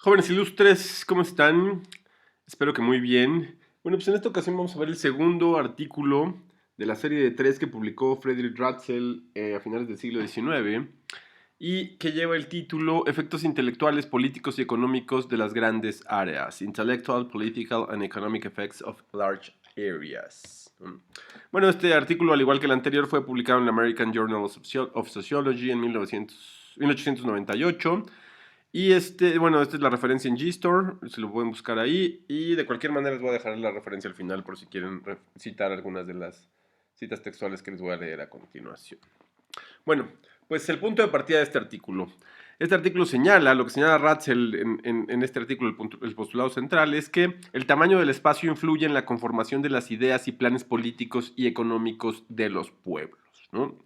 Jóvenes ilustres, ¿cómo están? Espero que muy bien. Bueno, pues en esta ocasión vamos a ver el segundo artículo de la serie de tres que publicó Friedrich Ratzel a finales del siglo XIX y que lleva el título Efectos intelectuales, políticos y económicos de las grandes áreas. Intellectual, Political and Economic Effects of Large Areas. Bueno, este artículo, al igual que el anterior, fue publicado en la American Journal of Sociology en 1898. Y bueno, esta es la referencia en Gstore, se lo pueden buscar ahí. Y de cualquier manera les voy a dejar la referencia al final por si quieren citar algunas de las citas textuales que les voy a leer a continuación. Bueno, pues el punto de partida de este artículo. Este artículo señala, lo que señala Ratzel en este artículo, el postulado central, es que el tamaño del espacio influye en la conformación de las ideas y planes políticos y económicos de los pueblos, ¿no?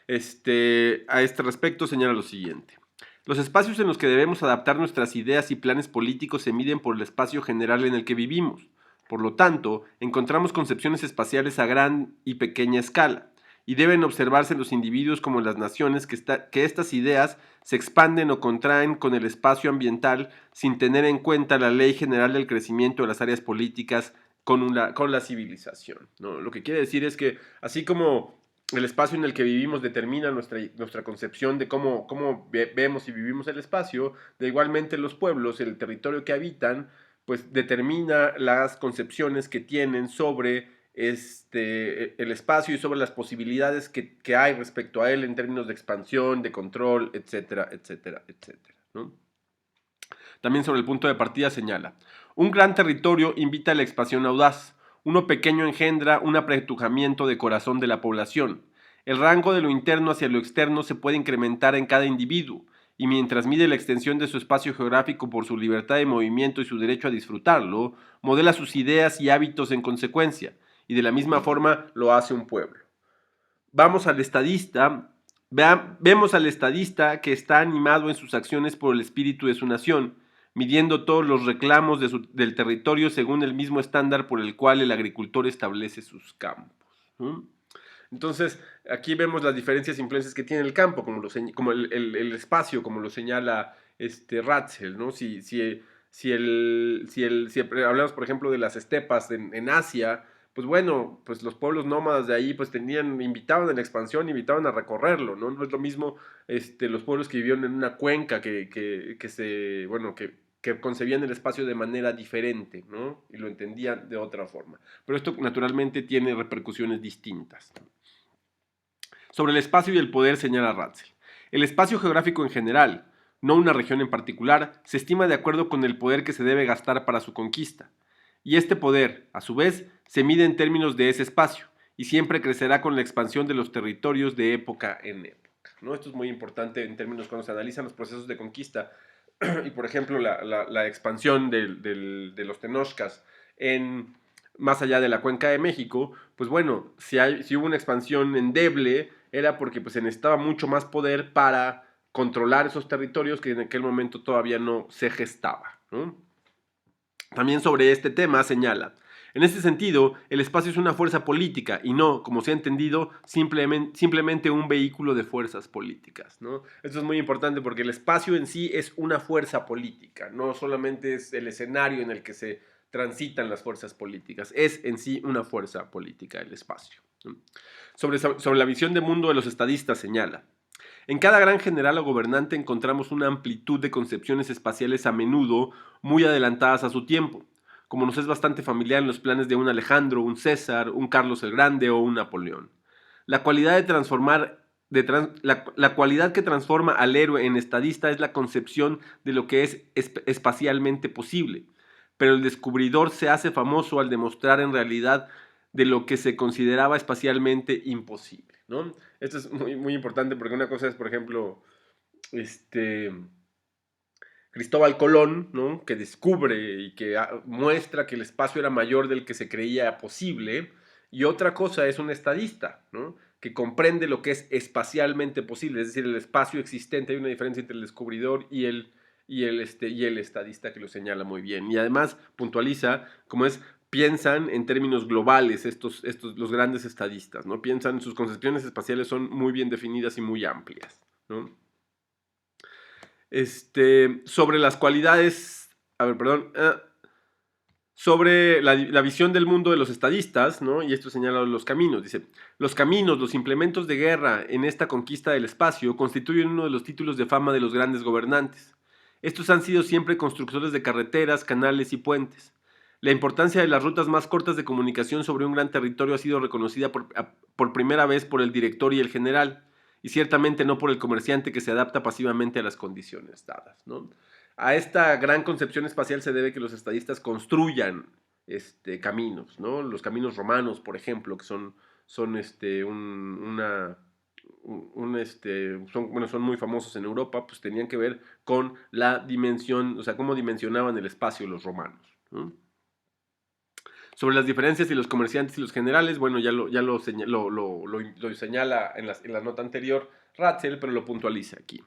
A este respecto señala lo siguiente. Los espacios en los que debemos adaptar nuestras ideas y planes políticos se miden por el espacio general en el que vivimos. Por lo tanto, encontramos concepciones espaciales a gran y pequeña escala, y deben observarse en los individuos como en las naciones que estas ideas se expanden o contraen con el espacio ambiental sin tener en cuenta la ley general del crecimiento de las áreas políticas con la civilización, ¿no? Lo que quiere decir es que así como el espacio en el que vivimos determina nuestra concepción de cómo vemos y vivimos el espacio, de igualmente los pueblos, el territorio que habitan, pues determina las concepciones que tienen sobre el espacio y sobre las posibilidades que hay respecto a él en términos de expansión, de control, etcétera, etcétera, etcétera, ¿no? También sobre el punto de partida señala, un gran territorio invita a la expansión audaz, uno pequeño engendra un apretujamiento de corazón de la población. El rango de lo interno hacia lo externo se puede incrementar en cada individuo, y mientras mide la extensión de su espacio geográfico por su libertad de movimiento y su derecho a disfrutarlo, modela sus ideas y hábitos en consecuencia, y de la misma forma lo hace un pueblo. Vamos al estadista, vemos al estadista que está animado en sus acciones por el espíritu de su nación, midiendo todos los reclamos del territorio según el mismo estándar por el cual el agricultor establece sus campos. ¿Mm? Entonces, aquí vemos las diferencias e influencias que tiene el campo, como el espacio, como lo señala Ratzel, ¿no? Si hablamos, por ejemplo, de las estepas en Asia, pues bueno, pues los pueblos nómadas de ahí pues invitaban a la expansión, invitaban a recorrerlo, ¿no? No es lo mismo los pueblos que vivieron en una cuenca que concebían el espacio de manera diferente, ¿no? Y lo entendían de otra forma. Pero esto naturalmente tiene repercusiones distintas. Sobre el espacio y el poder señala Ratzel. El espacio geográfico en general, no una región en particular, se estima de acuerdo con el poder que se debe gastar para su conquista. Y este poder, a su vez, se mide en términos de ese espacio, y siempre crecerá con la expansión de los territorios de época en época, ¿no? Esto es muy importante en términos cuando se analizan los procesos de conquista y, por ejemplo, la expansión de los tenochcas más allá de la cuenca de México, pues bueno, si hubo una expansión endeble, era porque pues, se necesitaba mucho más poder para controlar esos territorios que en aquel momento todavía no se gestaba, ¿no? También sobre este tema señala, en este sentido, el espacio es una fuerza política y no, como se ha entendido, simplemente un vehículo de fuerzas políticas, ¿no? Esto es muy importante porque el espacio en sí es una fuerza política, no solamente es el escenario en el que se transitan las fuerzas políticas, es en sí una fuerza política el espacio, ¿no? Sobre la visión de mundo de los estadistas señala, en cada gran general o gobernante encontramos una amplitud de concepciones espaciales a menudo muy adelantadas a su tiempo, como nos es bastante familiar en los planes de un Alejandro, un César, un Carlos el Grande o un Napoleón. La cualidad de transformar la cualidad que transforma al héroe en estadista es la concepción de lo que es espacialmente posible, pero el descubridor se hace famoso al demostrar en realidad de lo que se consideraba espacialmente imposible, ¿no? Esto es muy, muy importante porque una cosa es, por ejemplo, este, Cristóbal Colón, ¿no? Que descubre y que muestra que el espacio era mayor del que se creía posible, y otra cosa es un estadista, ¿no? Que comprende lo que es espacialmente posible, es decir, el espacio existente. Hay una diferencia entre el descubridor y el estadista que lo señala muy bien. Y además puntualiza cómo es, piensan en términos globales los grandes estadistas, ¿no? Piensan, sus concepciones espaciales son muy bien definidas y muy amplias, ¿no? Sobre las cualidades, a ver, perdón, sobre la visión del mundo de los estadistas, ¿no? Y esto señala los caminos. Dice, los caminos, los implementos de guerra en esta conquista del espacio constituyen uno de los títulos de fama de los grandes gobernantes. Estos han sido siempre constructores de carreteras, canales y puentes. La importancia de las rutas más cortas de comunicación sobre un gran territorio ha sido reconocida por primera vez por el director y el general, y ciertamente no por el comerciante que se adapta pasivamente a las condiciones dadas, ¿no? A esta gran concepción espacial se debe que los estadistas construyan caminos, ¿no? Los caminos romanos, por ejemplo, que son muy famosos en Europa, pues tenían que ver con la dimensión, o sea, cómo dimensionaban el espacio los romanos, ¿no? Sobre las diferencias de los comerciantes y los generales, bueno, ya lo señala en la nota anterior Ratzel, pero lo puntualiza aquí.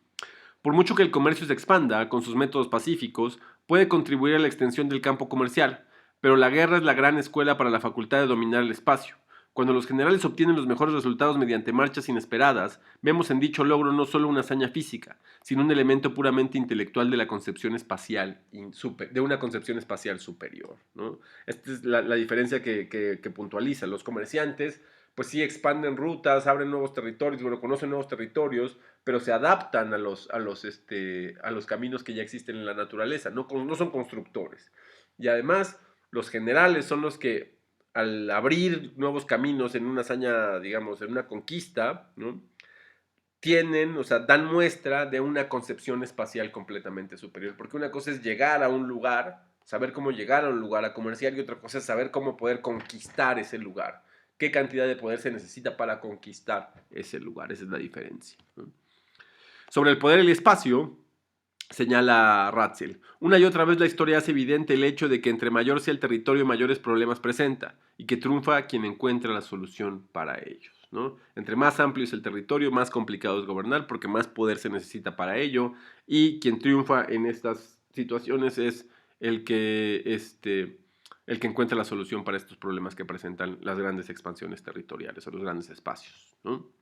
Por mucho que el comercio se expanda con sus métodos pacíficos, puede contribuir a la extensión del campo comercial, pero la guerra es la gran escuela para la facultad de dominar el espacio. Cuando los generales obtienen los mejores resultados mediante marchas inesperadas, vemos en dicho logro no solo una hazaña física, sino un elemento puramente intelectual de la concepción espacial, de una concepción espacial superior, ¿no? Esta es la diferencia que puntualiza. Los comerciantes, pues sí expanden rutas, abren nuevos territorios, bueno, conocen nuevos territorios, pero se adaptan a los caminos que ya existen en la naturaleza, no son constructores. Y además, los generales son los que al abrir nuevos caminos en una hazaña, digamos, en una conquista, ¿no? Dan muestra de una concepción espacial completamente superior, porque una cosa es llegar a un lugar, saber cómo llegar a un lugar a comerciar, y otra cosa es saber cómo poder conquistar ese lugar, qué cantidad de poder se necesita para conquistar ese lugar, esa es la diferencia, ¿no? Sobre el poder y el espacio, señala Ratzel, una y otra vez la historia hace evidente el hecho de que entre mayor sea el territorio, mayores problemas presenta, y que triunfa quien encuentra la solución para ellos, ¿no? Entre más amplio es el territorio, más complicado es gobernar, porque más poder se necesita para ello, y quien triunfa en estas situaciones es el que encuentra la solución para estos problemas que presentan las grandes expansiones territoriales o los grandes espacios, ¿no?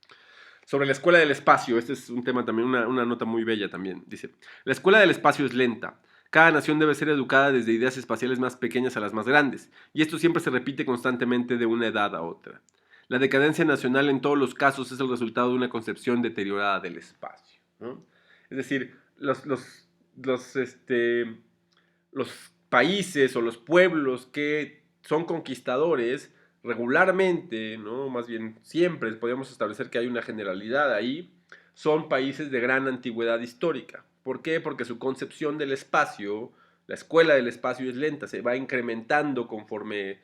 Sobre la escuela del espacio, este es un tema también, una nota muy bella también. Dice, la escuela del espacio es lenta. Cada nación debe ser educada desde ideas espaciales más pequeñas a las más grandes, y esto siempre se repite constantemente de una edad a otra. La decadencia nacional en todos los casos es el resultado de una concepción deteriorada del espacio, ¿no? Es decir, los países o los pueblos que son conquistadores regularmente, ¿no? Más bien siempre podemos establecer que hay una generalidad ahí, son países de gran antigüedad histórica. ¿Por qué? Porque su concepción del espacio, la escuela del espacio es lenta, se va incrementando conforme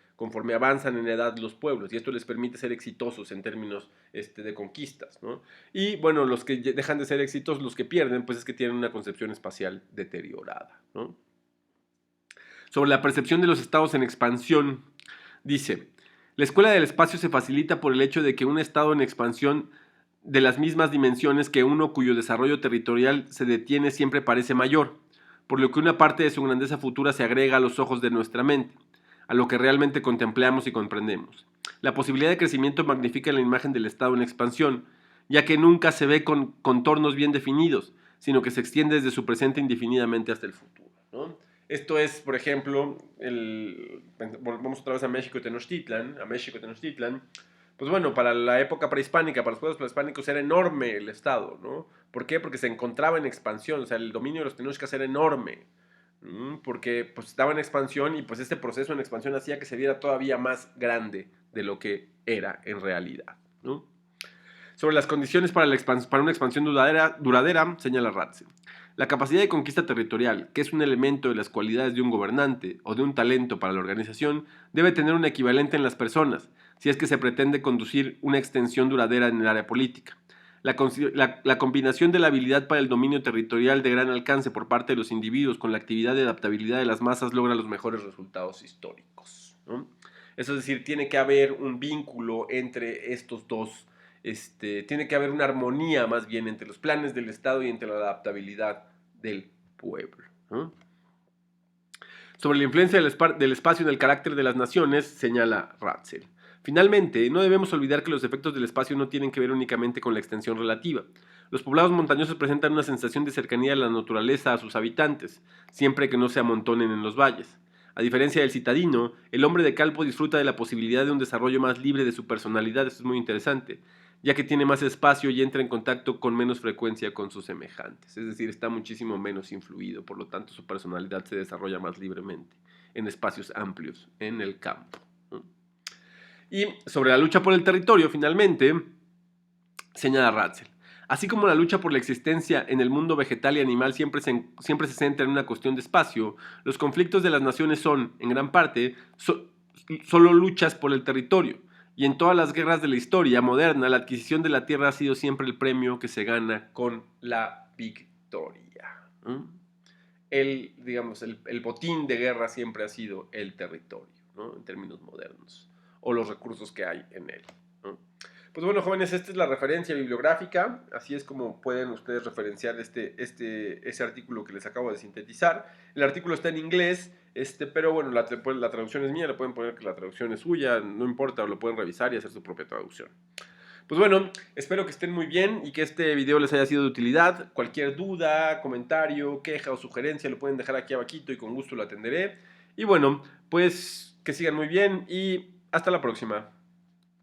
avanzan en edad los pueblos, y esto les permite ser exitosos en términos de conquistas, ¿no? Y bueno, los que dejan de ser exitosos, los que pierden, pues es que tienen una concepción espacial deteriorada, ¿no? Sobre la percepción de los estados en expansión, dice, la escuela del espacio se facilita por el hecho de que un estado en expansión de las mismas dimensiones que uno cuyo desarrollo territorial se detiene siempre parece mayor, por lo que una parte de su grandeza futura se agrega a los ojos de nuestra mente, a lo que realmente contemplamos y comprendemos. La posibilidad de crecimiento magnifica la imagen del estado en expansión, ya que nunca se ve con contornos bien definidos, sino que se extiende desde su presente indefinidamente hasta el futuro, ¿no? Esto es, por ejemplo, volvemos otra vez a México Tenochtitlan, pues bueno, para la época prehispánica, para los pueblos prehispánicos era enorme el estado, ¿no? ¿Por qué? Porque se encontraba en expansión, o sea, el dominio de los tenochcas era enorme, porque pues estaba en expansión, y pues este proceso en expansión hacía que se viera todavía más grande de lo que era en realidad, ¿no? Sobre las condiciones para una expansión duradera, señala Ratzel. La capacidad de conquista territorial, que es un elemento de las cualidades de un gobernante o de un talento para la organización, debe tener un equivalente en las personas, si es que se pretende conducir una extensión duradera en el área política. La combinación de la habilidad para el dominio territorial de gran alcance por parte de los individuos con la actividad de adaptabilidad de las masas logra los mejores resultados históricos, ¿no? Eso es decir, tiene que haber un vínculo entre estos dos. Tiene que haber una armonía más bien entre los planes del Estado y entre la adaptabilidad del pueblo, ¿no? Sobre la influencia del espacio en el carácter de las naciones, señala Ratzel. Finalmente, no debemos olvidar que los efectos del espacio no tienen que ver únicamente con la extensión relativa. Los poblados montañosos presentan una sensación de cercanía de la naturaleza a sus habitantes, siempre que no se amontonen en los valles. A diferencia del citadino, el hombre de campo disfruta de la posibilidad de un desarrollo más libre de su personalidad, esto es muy interesante, ya que tiene más espacio y entra en contacto con menos frecuencia con sus semejantes, es decir, está muchísimo menos influido, por lo tanto su personalidad se desarrolla más libremente en espacios amplios, en el campo. Y sobre la lucha por el territorio, finalmente, señala Ratzel. Así como la lucha por la existencia en el mundo vegetal y animal siempre se centra en una cuestión de espacio, los conflictos de las naciones son, en gran parte, solo luchas por el territorio. Y en todas las guerras de la historia moderna, la adquisición de la tierra ha sido siempre el premio que se gana con la victoria. Digamos, el botín de guerra siempre ha sido el territorio, ¿no? En términos modernos, o los recursos que hay en él, ¿no? Pues bueno, jóvenes, esta es la referencia bibliográfica, así es como pueden ustedes referenciar ese artículo que les acabo de sintetizar. El artículo está en inglés, pero bueno, la traducción es mía, le pueden poner que la traducción es suya, no importa, lo pueden revisar y hacer su propia traducción. Pues bueno, espero que estén muy bien y que este video les haya sido de utilidad. Cualquier duda, comentario, queja o sugerencia lo pueden dejar aquí abajito y con gusto lo atenderé. Y bueno, pues que sigan muy bien y hasta la próxima.